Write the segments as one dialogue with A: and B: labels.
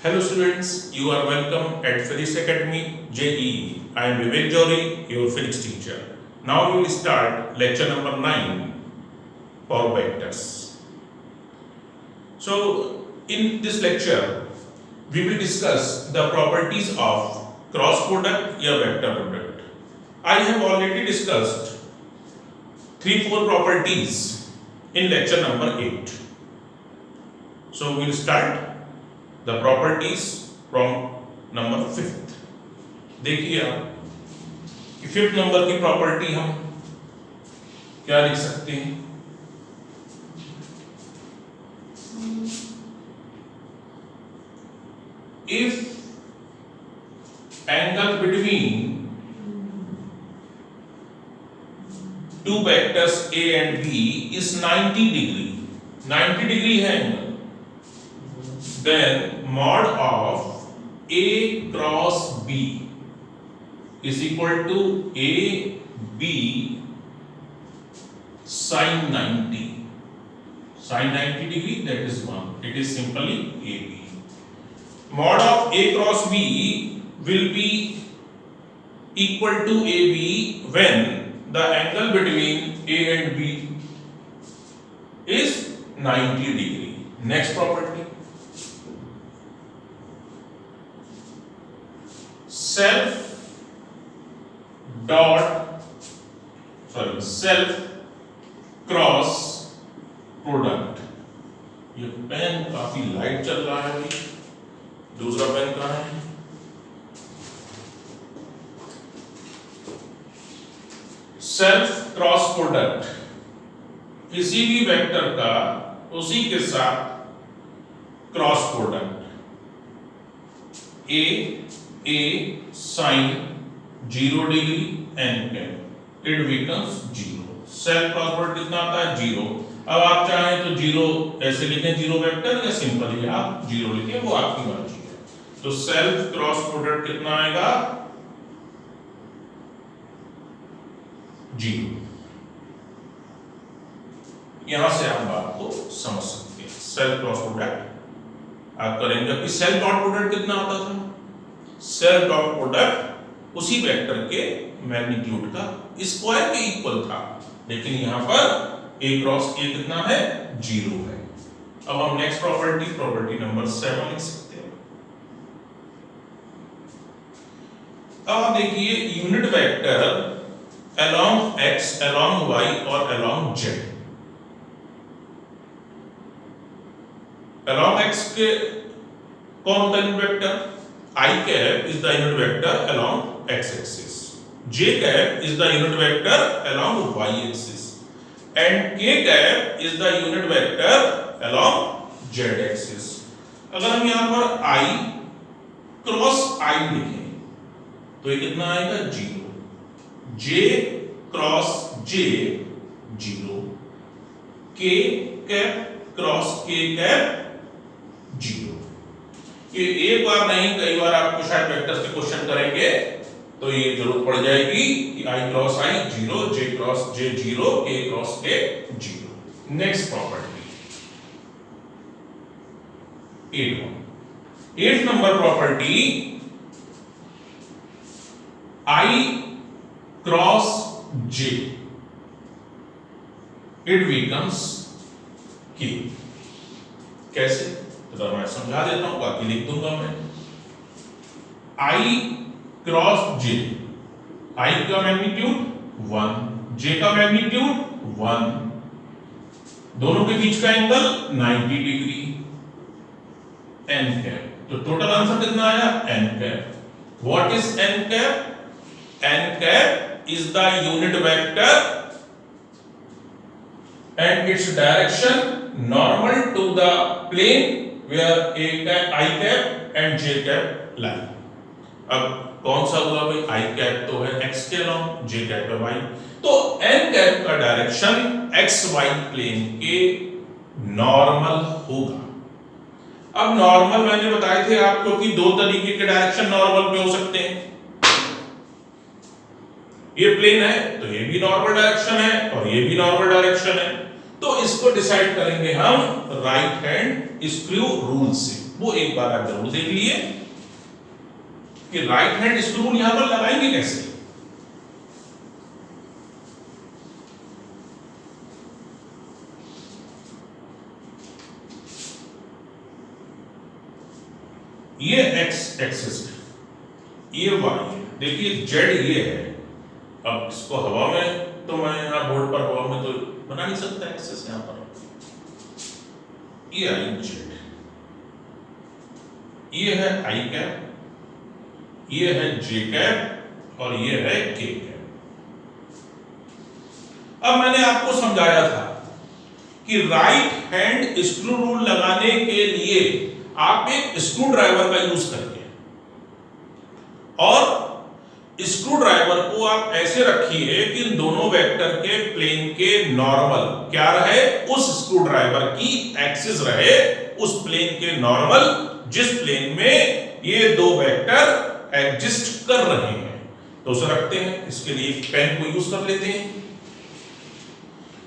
A: Hello students, you are welcome at Physics Academy JEE. I am Vivek Jory, your physics teacher. Now we will start lecture number 9 for vectors. So in this lecture, we will discuss the properties of cross product or vector product. I have already discussed 3-4 properties in lecture number 8. So we will start the properties from number 5th. देखिए आप कि 5th number की property हम क्या लिख सकते हैं? If angle between two vectors A and B is 90 degree, 90 degree है angle, then mod of A cross B is equal to AB sin 90. Sin 90 degree, that is 1. It is simply AB. Mod of A cross B will be equal to AB when the angle between A and B is 90 degree. Next property. Self cross product. ये pen काफी light चल रहा है अभी. दूसरा pen कहाँ है? Self cross product किसी भी वेक्टर का उसी के साथ cross product A sin 0 degree n cap it becomes 0. Self cross product कितना आता है? 0. अब आप चाहें तो 0 ऐसे लिखें 0 वेक्टर या सिंपली आप 0 लिखें, वो आपकी मर्जी है. तो सेल्फ क्रॉस प्रोडक्ट कितना आएगा? 0. यहां से आप बात को समझ सकते हैं. सेल्फ क्रॉस प्रोडक्ट आप करेंगे कि सेल्फ डॉट प्रोडक्ट कितना आता था? सेल्फ डॉट प्रोडक्ट उसी वेक्टर के मैग्नीट्यूड का स्क्वायर के इक्वल था, लेकिन यहां पर A क्रॉस A कितना है? 0 है. अब हम नेक्स्ट प्रॉपर्टी नंबर 7 लिख सकते हैं. अब आप देखिए unit vector along x, along y और along z. along x के कौन होता है unit vector? I cap is the unit vector along x-axis. J cap is the unit vector along y-axis. And K cap is the unit vector along z-axis. अगर हम यहाँ पर I cross I लिखें तो ये कितना आएगा? 0. J cross J 0. K cap cross K cap 0. ये एक बार नहीं कई बार आपको शायद वेक्टर्स के क्वेश्चन करेंगे तो ये जरूरत पड़ जाएगी कि I cross I 0, J cross J 0, K cross K 0. Next property 8 number property I cross J it becomes K. कैसे? तो मैं समझा देता हूं, बाकी लिख दूंगा मैं. I क्रॉस J, I का मैग्नीट्यूड 1, J का मैग्नीट्यूड 1, दोनों के बीच का एंगल 90 डिग्री, n कैप. तो टोटल आंसर कितना आया? n cap. What is n cap? n cap is the unit vector and its direction normal to the plane where A cap, I cap and J cap lie. अब कौन सा हुआ भाई? I cap तो है x के along, J cap है y. तो n cap का डायरेक्शन xy प्लेन के नॉर्मल होगा. अब नॉर्मल मैंने बताए थे आपको कि दो तरीके के डायरेक्शन नॉर्मल पे हो सकते हैं. ये प्लेन है तो ये भी नॉर्मल डायरेक्शन है और ये भी नॉर्मल डायरेक्शन है. तो इसको डिसाइड करेंगे हम राइट हैंड स्क्रू रूल से. वो एक बार आप जरूर देख लिए कि राइट हैंड स्क्रू रूल यहां पर लगाएंगे कैसे। ये एक्स एक्सिस है, ये वाई है, देखिए जेड ये है। अब इसको हवा में तो मैं यहां बोर्ड पर हवा में तो बना नहीं सकता एक्सिस यहां पर। ये आई जेड, ये है आई कैप, ये है जे कैप और ये है के कैप। अब मैंने आपको समझाया था कि राइट हैंड स्क्रू रूल लगाने के लिए आप एक स्क्रू ड्राइवर का यूज करिए और स्क्रू ड्राइवर को आप ऐसे रखिए कि इन दोनों वेक्टर के प्लेन के नॉर्मल क्या रहे, उस स्क्रू ड्राइवर की एक्सिस रहे उस प्लेन के नॉर्मल जिस प्लेन में ये दो वेक्टर एग्जिस्ट कर रहे हैं। तो उसे रखते हैं, इसके लिए एक पेन को यूज कर लेते हैं।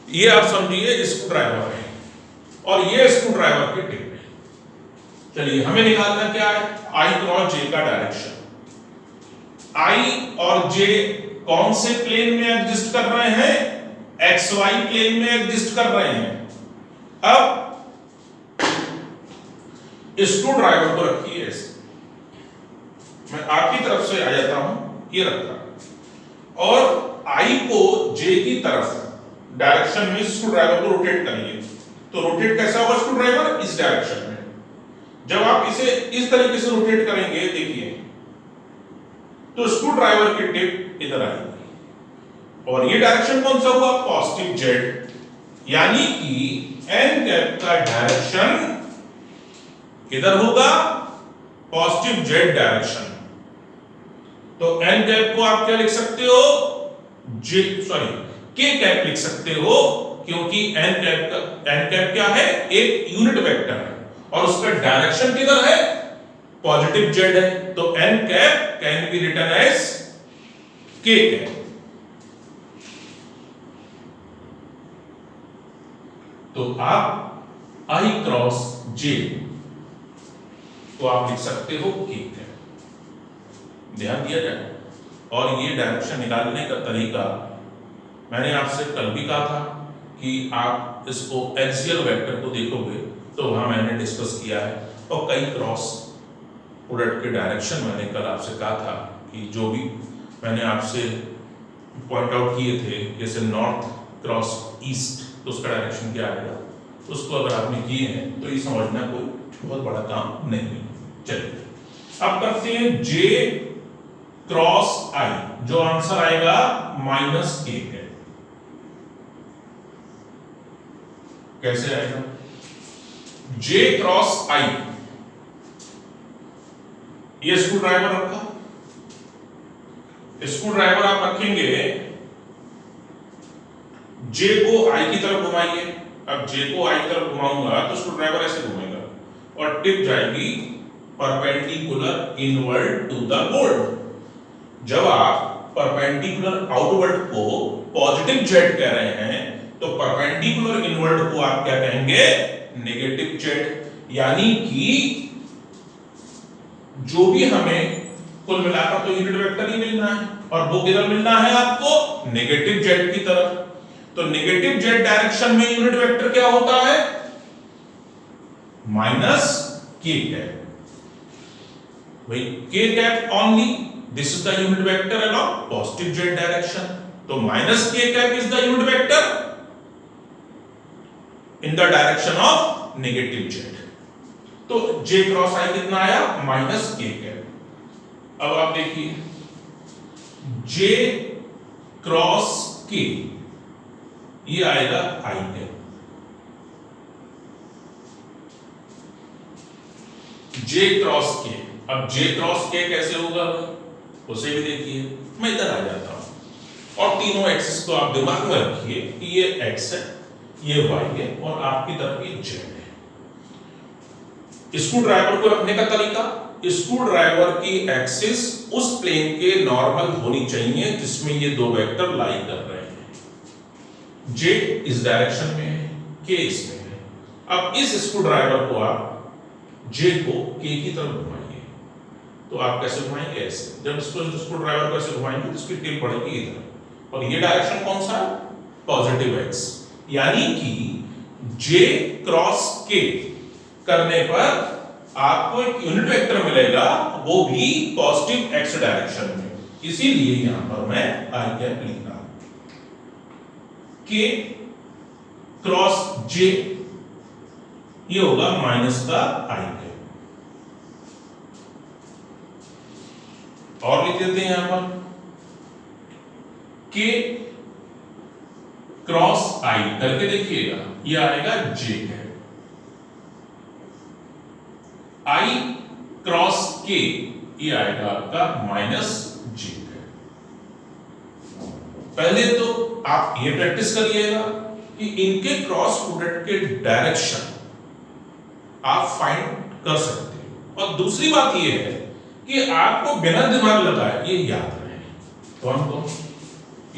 A: ये आप समझिए स्क्रू ड्राइवर है और ये स्क्रू ड्राइवर की टिप है। चलिए हमें निकालना क्या है, आई क्रॉस जे का डायरेक्शन। आई और जे कौन से प्लेन में एग्जिस्ट कर रहे हैं, एक्स वाई प्लेन में एग्जिस्ट कर रहे हैं। अब स्क्रू ड्राइवर को रखिए ऐसे, मैं आपकी तरफ से आ जाता हूं, ये रखा और आई को जे की तरफ डायरेक्शन में स्क्रू ड्राइवर को रोटेट करिए। तो रोटेट कैसा होगा स्क्रू ड्राइवर, इस डायरेक्शन में। जब आप इसे इस तरीके से रोटेट करेंगे देखिए तो स्क्रू ड्राइवर की टिप इधर आएगी और ये डायरेक्शन कौन सा हुआ, पॉजिटिव जेड, यानी कि एन कैप का डायरेक्शन किधर होगा, पॉजिटिव जेड डायरेक्शन। तो एन कैप को आप क्या लिख सकते हो, के कैप लिख सकते हो, क्योंकि एन कैप क्या है, एक यूनिट वेक्टर है और उसका डायरेक्शन किधर है, पॉजिटिव जेड है। तो N cap can be written as K cap. तो आप आई क्रॉस जे तो आप लिख सकते हो के कैप, ध्यान दिया जाए। और ये डायरेक्शन निकालने का तरीका मैंने आपसे कल भी कहा था कि आप इसको एक्सियल वेक्टर को देखोगे तो वहां मैंने डिस्कस किया है और कई क्रॉस प्रोडक्ट के डायरेक्शन मैंने कल आपसे कहा था कि जो भी मैंने आपसे पॉइंट आउट किए थे, जैसे नॉर्थ क्रॉस ईस्ट तो उसका डायरेक्शन क्या आएगा, तो उसको अगर आपने किए हैं तो ये समझना कोई बहुत बड़ा काम नहीं है। चलिए अब करते हैं जे क्रॉस आई, जो आंसर आएगा माइनस के है। कैसे आएगा, जे क्रॉस आई, ये स्क्रू ड्राइवर रखा, स्क्रू ड्राइवर आप रखेंगे, जे को आई की तरफ घुमाइए। अब जे को आई की तरफ घुमाऊंगा तो स्क्रू ड्राइवर ऐसे घूमेगा और टिप जाएगी perpendicular inward to the bolt. जब आप परपेंडिकुलर आउटवर्ड को पॉजिटिव जेड कह रहे हैं तो परपेंडिकुलर इनवर्ड को आप क्या कहेंगे, नेगेटिव जेड। यानी कि जो भी हमें कुल मिलाकर तो यूनिट वेक्टर ही मिलना है और वो किधर मिलना है आपको, नेगेटिव जेड की तरफ। तो नेगेटिव जेड डायरेक्शन में यूनिट वेक्टर क्या होता है, माइनस के कैप। भाई के cap only, this is the unit vector along positive Z direction. तो माइनस के cap is the unit vector in the direction of negative Z. तो जे क्रॉस आई कितना आया, माइनस के कैप। अब आप देखिए जे क्रॉस के, ये आएगा आई कैप। जे क्रॉस के, अब जे क्रॉस के कैसे होगा उसे भी देखिए। मैं इधर आ जाता हूं और तीनों एक्सिस को आप दिमाग में रखिए कि ये एक्स है, ये वाई है और आपकी तरफ ये जेड है। स्क्रू ड्राइवर को रखने का तरीका, स्क्रू ड्राइवर की एक्सिस उस प्लेन के नॉर्मल होनी चाहिए जिसमें ये दो वेक्टर लाई कर रहे हैं। जे इस डायरेक्शन में है, के इसमें है। अब इस स्क्रू ड्राइवर को आप जे को के की तरफ घुमाइए। तो आप कैसे घुमाएंगे? ऐसे। जब इसको ड्राइवर को ऐसे घुमाएंगे तो इसकी टिप पड़ेगी इधर, और ये डायरेक्शन कौन सा है? Positive x. यानी कि जे क्रॉस के करने पर आपको एक यूनिट वेक्टर मिलेगा, वो भी पॉजिटिव एक्स डायरेक्शन में। इसीलिए यहां पर मैं आई कैप लिख रहा हूं, के क्रॉस जे ये होगा माइनस का आई कैप। और लिख देते हैं यहां पर के क्रॉस आई करके देखिएगा, ये आएगा जे कैप। आई क्रॉस के ये आएगा आपका माइनस जे कैप। पहले तो आप ये प्रैक्टिस करिएगा कि इनके क्रॉस प्रोडक्ट के डायरेक्शन आप फाइंड कर सकते हो, और दूसरी बात ये है कि आपको बिना दिमाग लगाए ये याद रहे। कौन को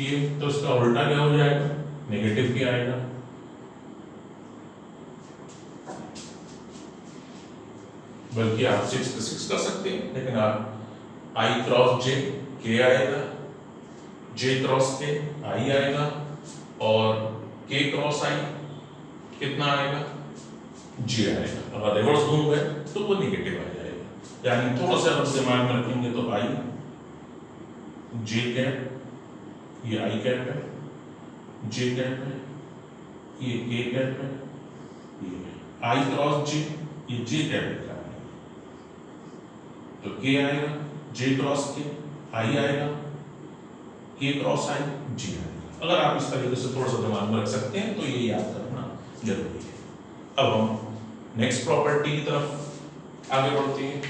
A: ये, तो इसका उल्टा क्या हो जाएगा? नेगेटिव क्या आएगा? बल्कि आप 6 कर सकते हैं, लेकिन आप आई क्रॉस जे के आएगा, जे क्रॉस के आई आएगा, और के क्रॉस आई कितना आएगा? जे आएगा। अगर रिवर्स घूम गए तो वो नेगेटिव आ जाएगा। यानी थोड़ा सा अगर दिमाग में रखेंगे तो आई जे कैप, ये आई कैप है, जे कैप है, ये के कैप है, ये आई क्रॉस जे, ये जे कैप है। तो के आएगा, जे क्रॉस के आई आएगा, के क्रॉस आई जे आएगा। अगर आप इस तरीके से थोड़ा सा दिमाग में रख सकते हैं तो ये याद करना जरूरी है। अब हम नेक्स्ट प्रॉपर्टी की तरफ आगे बढ़ते हैं।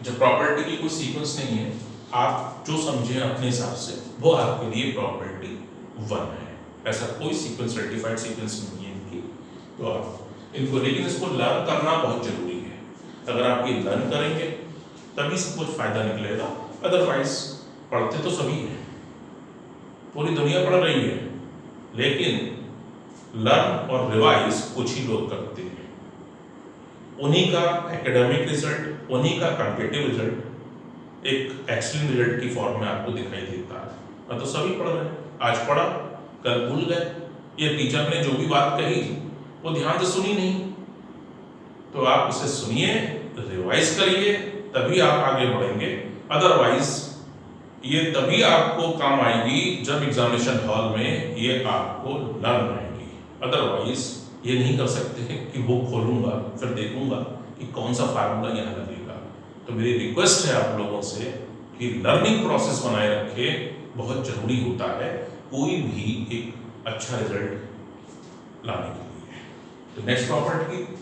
A: जब प्रॉपर्टी की कोई सीक्वेंस नहीं है, आप जो समझे अपने हिसाब से वो आपके लिए प्रॉपर्टी 1 है। ऐसा कोई सीक्वेंस रेक्टिफाइड सीक्वेंस नहीं है इनकी, तो आप इनको, लेकिन इसको लर्न करना बहुत जरूरी है। अगर आप ये लर्न करेंगे तभी सब कुछ फायदा निकलेगा, अदरवाइज पढ़ते तो सभी हैं, पूरी दुनिया पढ़ रही है, लेकिन लर्न और रिवाइज कुछ ही लोग करते हैं। उन्हीं का एकेडमिक रिजल्ट, उन्हीं का कॉम्पिटिटिव रिजल्ट एक एक्सीलेंट रिजल्ट की फॉर्म में आपको दिखाई देता है। तो सभी पढ़ रहे हैं, आज पढ़ा कल भूल गए, ये टीचर ने जो भी बात कही वो ध्यान से सुनी नहीं। तो आप इसे सुनिए, रिवाइज करिए, तभी आप आगे बढ़ेंगे। अदरवाइज ये तभी आपको काम आएगी जब एग्जामिनेशन हॉल में ये आपको लर्न आएगी। अदरवाइज ये नहीं कर सकते हैं कि बुक खोलूंगा फिर देखूंगा कि कौन सा फार्मूला यहाँ लगेगा। तो मेरी रिक्वेस्ट है आप लोगों से कि लर्निंग प्रोसेस बनाए रखें, बहुत जरूरी होता है कोई भी एक अच्छा रिजल्ट लाने के लिए। तो नेक्स्ट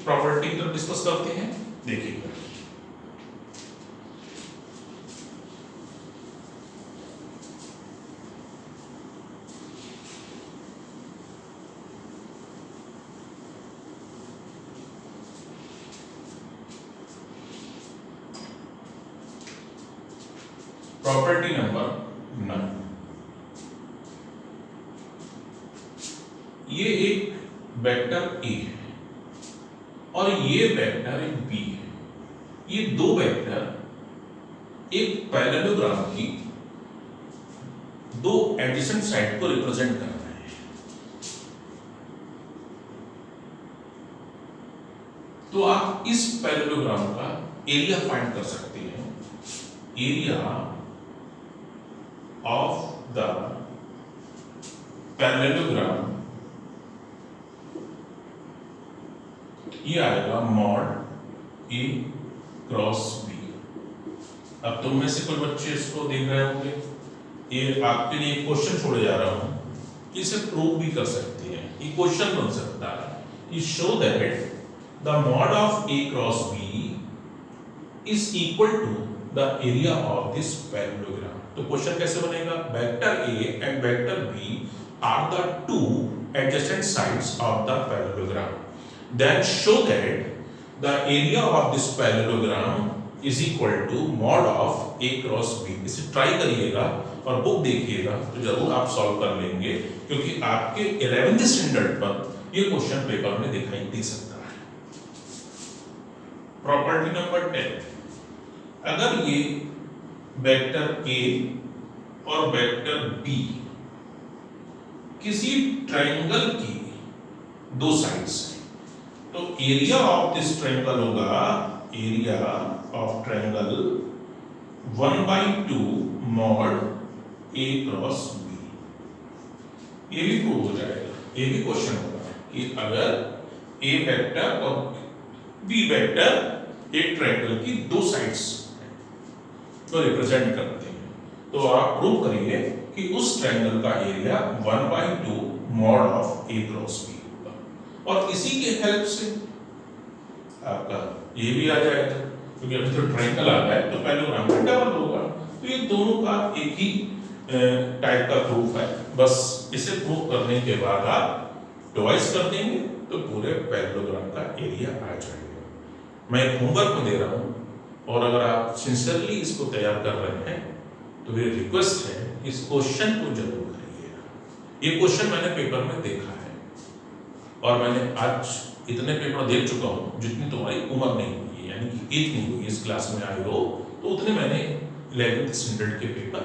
A: प्रॉपर्टी तो डिस्कस करते हैं, देखिएगा। प्रॉपर्टी नंबर 9, ये एक वेक्टर ए है और ये वेक्टर एक बी है। ये दो वेक्टर एक पैरेललोग्राम की दो एडजेसेंट साइड को रिप्रेजेंट कर रहे हैं। तो आप इस पैरेललोग्राम का एरिया फाइंड कर सकते हैं। एरिया of the parallelogram ये आएगा मॉड ए क्रॉस बी। अब तुम में से कुछ बच्चे इसको देख रहे होंगे, ये आपके लिए एक क्वेश्चन छोड़े जा रहा हूं, इसे प्रूव भी कर सकते हैं। ये क्वेश्चन बन सकता है, ये show that the mod of A cross B is equal to the area of this parallelogram. तो क्वेश्चन कैसे बनेगा? Vector A and vector B are the two adjacent sides of the parallelogram, then show that the area of this parallelogram is equal to mod of A cross B. इसे try करिएगा और book देखिएगा तो जरूर आप solve कर लेंगे, क्योंकि आपके 11th स्टैंडर्ड पर ये क्वेश्चन पेपर में दिखाई दे सकता है। प्रॉपर्टी नंबर 10, अगर ये वेक्टर ए और वेक्टर बी किसी ट्रायंगल की दो साइड्स हैं, तो एरिया ऑफ दिस ट्रायंगल होगा area of triangle 1/2 mod A cross B. ये भी प्रूव हो जाएगा, ये भी क्वेश्चन होगा कि अगर ए वेक्टर और बी वेक्टर एक ट्रायंगल की दो साइड्स को रिप्रेजेंट करते हैं, तो आप प्रूव करिए कि उस ट्रायंगल का area 1/2 mod of A cross B होगा। और इसी के हेल्प से आपका ये भी आ जाएगा, क्योंकि अभी तो ट्रायंगल आ रहा है तो पैरेललोग्राम का डबल होगा। तो ये दोनों का एक ही टाइप का प्रूफ है, बस इसे प्रूव करने के बाद आप डिवाइस कर देंगे तो पूरे पैरेललोग्राम का एरिया आ जाएगा। मैं होमवर्क में दे रहा हूँ, और अगर आप सिंसियरली इसको तैयार कर रहे हैं तो मेरी रिक्वेस्ट है इस क्वेश्चन को जरूर करिएगा। ये क्वेश्चन मैंने पेपर में देखा है, और मैंने आज इतने पेपर देख चुका हूँ जितनी तुम्हारी उम्र नहीं हुई है, यानी कि एज नहीं हुई इस क्लास में आए हो, तो उतने मैंने 11th स्टैंडर्ड के पेपर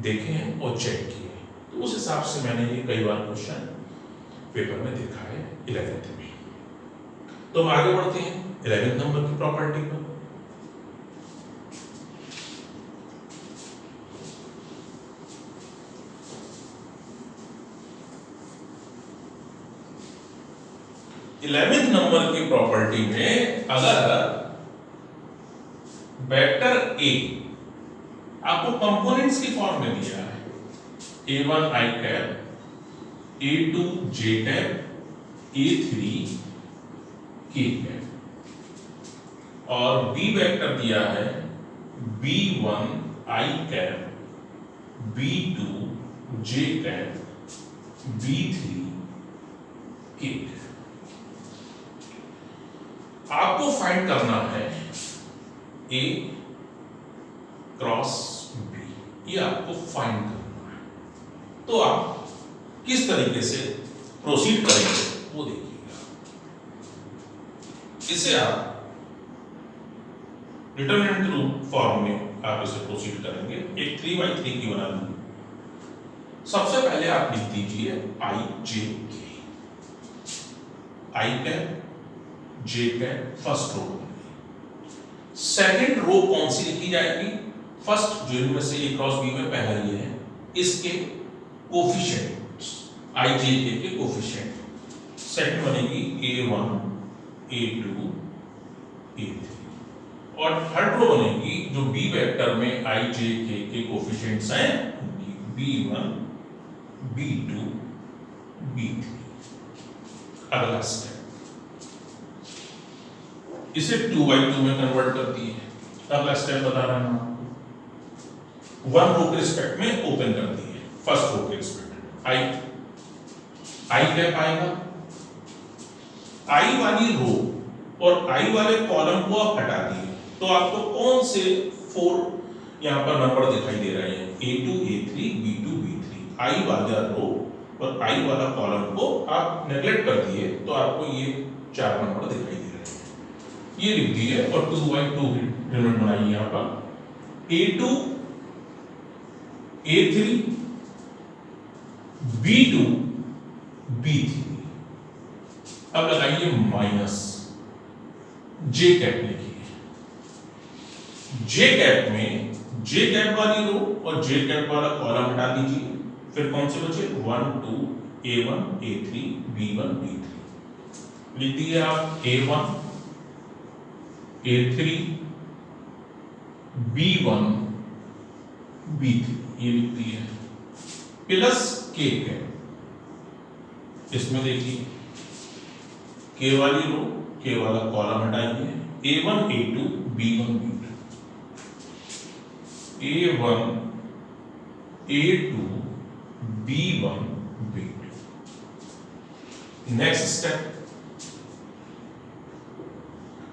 A: देखे हैं और चेक किए हैं। तो उस हिसाब से मैंने ये कई बार क्वेश्चन पेपर में देखा है 11th में। तो हम आगे बढ़ते हैं 11th नंबर की प्रॉपर्टी पर। इलेवेंथ नंबर की प्रॉपर्टी में अगर वेक्टर ए आपको कंपोनेंट्स की फॉर्म में दिया है, a1 i cap, a2 j cap, a3 k cap, और b वेक्टर दिया है b1 i cap, b2 j cap, b3 k cap. आपको फाइंड करना है ए क्रॉस बी, ये आपको फाइंड करना है। तो आप किस तरीके से प्रोसीड करेंगे वो देखिएगा। इसे आप डिटरमिनेंट रूप फॉर्म में आप इसे प्रोसीड करेंगे। एक 3/3 की बना लूं। सबसे पहले आप लिख दीजिए I J K, I cap J cap first row. Second row कौन सी लिखी जाएगी? फर्स्ट जो इनमें से ए क्रॉस बी में पहला ये है, इसके कोफिशिएंट्स आई जे के कोफिशिएंट। सेकंड बनेगी a1 a2 a3, और थर्ड रो बनेगी जो बी वेक्टर में आई जे के कोफिशिएंट्स हैं, b1 b2 b3। अगला स्टेप इसे 2/2 में कन्वर्ट करती है। अगला स्टेप बता रहा हूं आपको, वन रो के रिस्पेक्ट में ओपन करती है। फर्स्ट रो के रिस्पेक्ट आई कैप आएगा। आई वाली रो और आई वाले कॉलम को आप हटा दिए तो आपको कौन से 4 यहां पर नंबर दिखाई दे रहे हैं? a2 a3 b2 b3। आई वाला रो और आई वाला कॉलम को आप नेग्लेक्ट कर दिए तो आपको ये 4 नंबर दिखाई दे रहे हैं। ये लिख दिए और 2/2 डिनोट बनाइए यहां पर। a2 a3 b2 b3। अब लगाइए माइनस, जे कैप लिखिए। जे कैप में जे कैप वाली रो और जे कैप वाला कॉलम हटा दीजिए। फिर कौन से बचे? 1 2 a1 a3 b1 b3। लिख दिए आप a1 a3 b1 b3, ये लिख दिए प्लस k कैप। इसमें देखिए k वाली रो k वाला कॉलम हटाएंगे, a1 a2 b1 b2, a1 a2 b1 b2। Next step,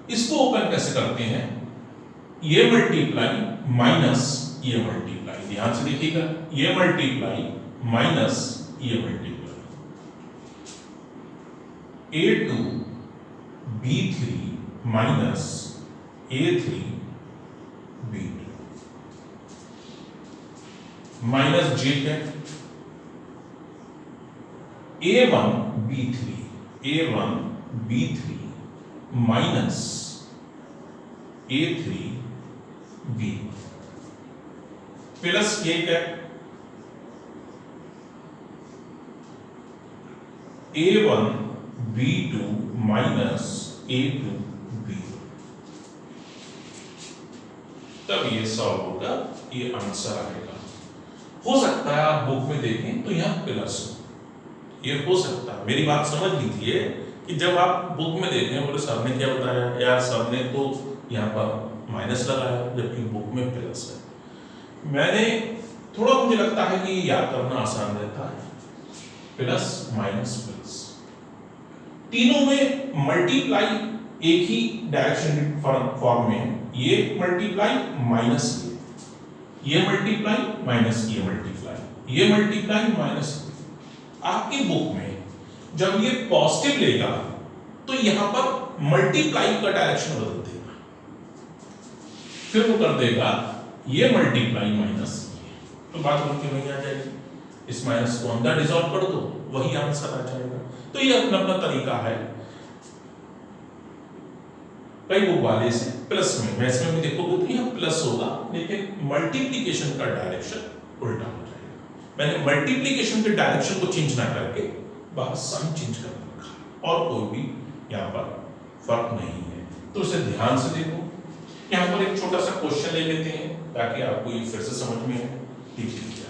A: इसको ओपन कैसे करते हैं? ये मल्टीप्लाई माइनस ये मल्टीप्लाई, ध्यान से देखिएगा, ये मल्टीप्लाई माइनस ये multiply, a2 b3 minus A3 B2 minus J cap A1 B3 minus A3 B plus K cap A1 B2 minus A2 B तब ये सॉल्व होगा, ये आंसर आएगा। हो सकता है आप बुक में देखें तो यहाँ प्लस हो, ये हो सकता है। मेरी बात समझ लीजिए कि जब आप बुक में देखें बोले सर ने क्या बताया यार, सर ने तो यहाँ पर माइनस लगाया जबकि बुक में प्लस है। मैंने थोड़ा, मुझे लगता है कि याद करना आसान रहता है, प्लस माइनस प्लस तीनों में मल्टीप्लाई एक ही डायरेक्शन फॉर्म में, ये मल्टीप्लाई माइनस ये मल्टीप्लाई माइनस ये मल्टीप्लाई, ये मल्टीप्लाई माइनस। आपकी बुक में जब ये पॉजिटिव लेगा तो यहां पर मल्टीप्लाई का डायरेक्शन बदल देगा, फिर वो कर देगा ये मल्टीप्लाई माइनस ये, तो बात बन के वही आ जाएगी। इस माइनस को अंदर डिसॉल्व कर दो, वही आंसर आ जाएगा। तो ये अपना अपना तरीका है। कई बुक वाले से प्लस में, मैथ्स में भी देखोगे तो यहाँ प्लस होगा, लेकिन मल्टीप्लिकेशन का डायरेक्शन उल्टा हो जाएगा। मैंने मल्टीप्लिकेशन के डायरेक्शन को चेंज ना करके बस साइन चेंज कर रखा, और कोई भी यहाँ पर फर्क नहीं है। तो इसे ध्यान से देखो। यहाँ पर एक छोटा सा क्वेश्चन ले लेते हैं ताकि आपको ये फिर से समझ में आए। लिख लीजिए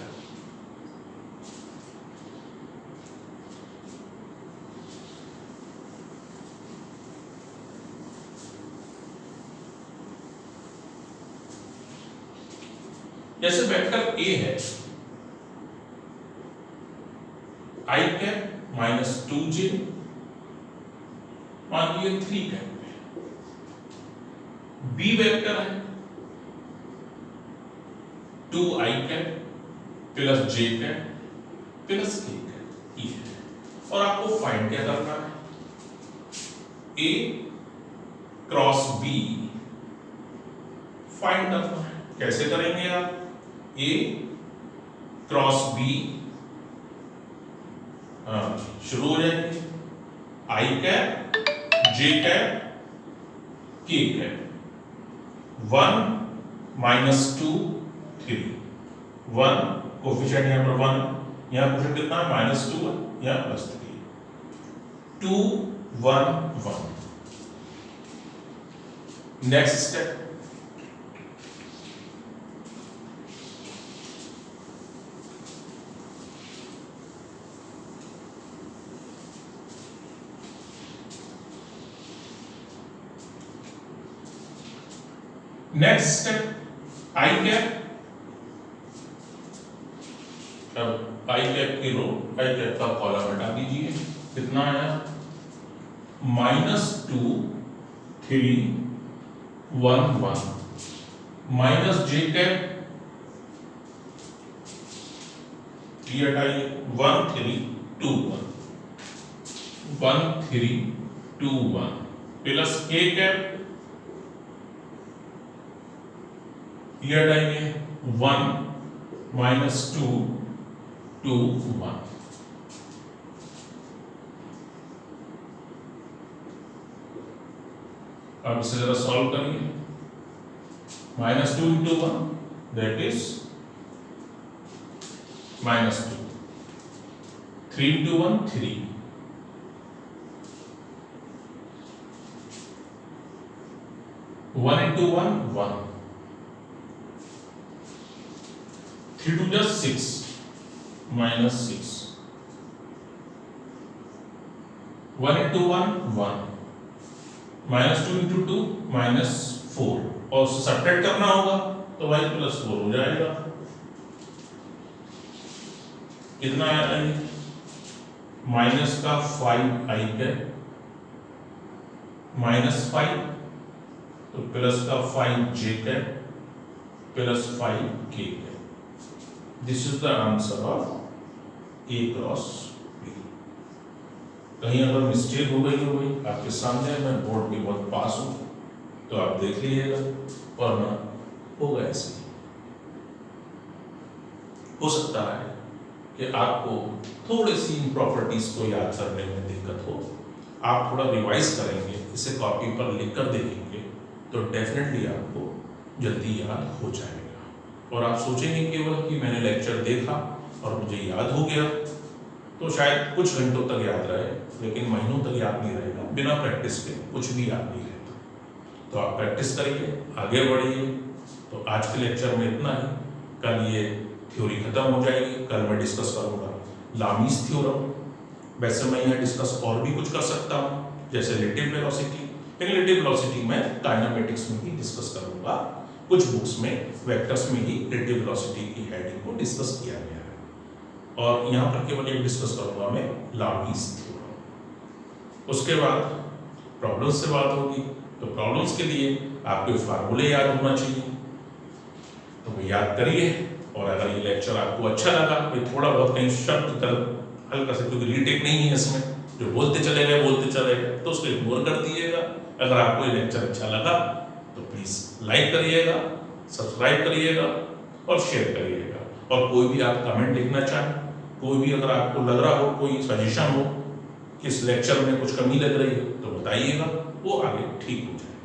A: जैसे वेक्टर A है I कैप माइनस 2J, मान लीजिए 3 कैप है। B वेक्टर है 2I cap plus J cap plus K cap, ये है। और आपको फाइंड क्या करना है, A क्रॉस B फाइंड करना है। कैसे करेंगे आप, A क्रॉस B शुरू हो जाएंगे, I cap J cap K cap, 1 minus 2 3, 1 coefficient यहाँ पर 1, यहाँ कोफिशिएंट कितना है माइनस 2 है, यहाँ plus 3, 2 1 1। Next step, next step I cap, अब I कैप की रो, I कैप का कॉलम हटा दीजिए, कितना आया माइनस 2 3 1 1, माइनस J कैप ये हटाइए 1 3 2 1 3 2 1, प्लस K कैप ये हटाएंगे 1 माइनस 2 2 1। अब इसे जरा सॉल्व करिए, minus 2 into 1 that is minus 2, 3 into 1 3, 1 into 1 1, 3 2 just 6 minus 6, 1 into 1 1, minus 2 into 2 minus 4, और सब्ट्रैक्ट करना होगा तो y प्लस 4 हो जाएगा। कितना आया है माइनस का 5i कैप माइनस 5, तो प्लस का 5j cap plus 5k cap. This is the answer of A cross B। कहीं अगर मिस्टेक हो गई आपके सामने, मैं बोर्ड के बहुत पास हूँ, तो आप देख लीजिएगा, वरना होगा ऐसे ही। हो सकता है कि आपको थोड़ी सी इन प्रॉपर्टीज को याद करने में दिक्कत हो, आप थोड़ा रिवाइज करेंगे, इसे कॉपी पर लिख कर देखेंगे तो डेफिनेटली आपको जल्दी याद हो जाएगा। और आप सोचेंगे केवल कि मैंने लेक्चर देखा और मुझे याद हो गया, तो शायद कुछ घंटों तक याद रहे, लेकिन महीनों तक याद नहीं रहेगा। बिना प्रैक्टिस के कुछ भी याद नहीं रहता। तो आप प्रैक्टिस करिए, आगे बढ़िए। तो आज के लेक्चर में इतना ही। कल ये थ्योरी खत्म हो जाएगी। कल मैं डिस्कस करूँगा लामीज़ थ्योरम। वैसे मैं यहाँ डिस्कस और भी कुछ कर सकता हूँ, जैसे रिलेटिव वेलोसिटी। लेकिन रिलेटिव वेलोसिटी मैं काइनेमेटिक्स में ही डिस्कस करूँगा। कुछ बुक्स में वेक्टर्स में ही रिलेटिव वेलोसिटी की हेडिंग को डिस्कस किया गया है, और यहाँ पर केवल एक डिस्कस करूँगा मैं लामीज़ थ्योरम। उसके बाद प्रॉब्लम्स से बात होगी। तो प्रॉब्लम्स के लिए आपके फार्मूले याद होना चाहिए, तो वो याद करिए। और अगर ये लेक्चर आपको अच्छा लगा, कोई थोड़ा बहुत कहीं शब्द हल्का से, क्योंकि रीटेक नहीं है इसमें, जो बोलते चले गए तो उसको इग्नोर कर दीजिएगा। अगर आपको ये लेक्चर अच्छा लगा तो प्लीज़ लाइक करिएगा, सब्सक्राइब करिएगा और शेयर करिएगा। और कोई भी आप कमेंट लिखना चाहें, कोई भी अगर आपको लग रहा हो, कोई सजेशन हो कि इस लेक्चर में कुछ कमी लग रही है, तो बताइएगा, वो आगे ठीक हो जाए।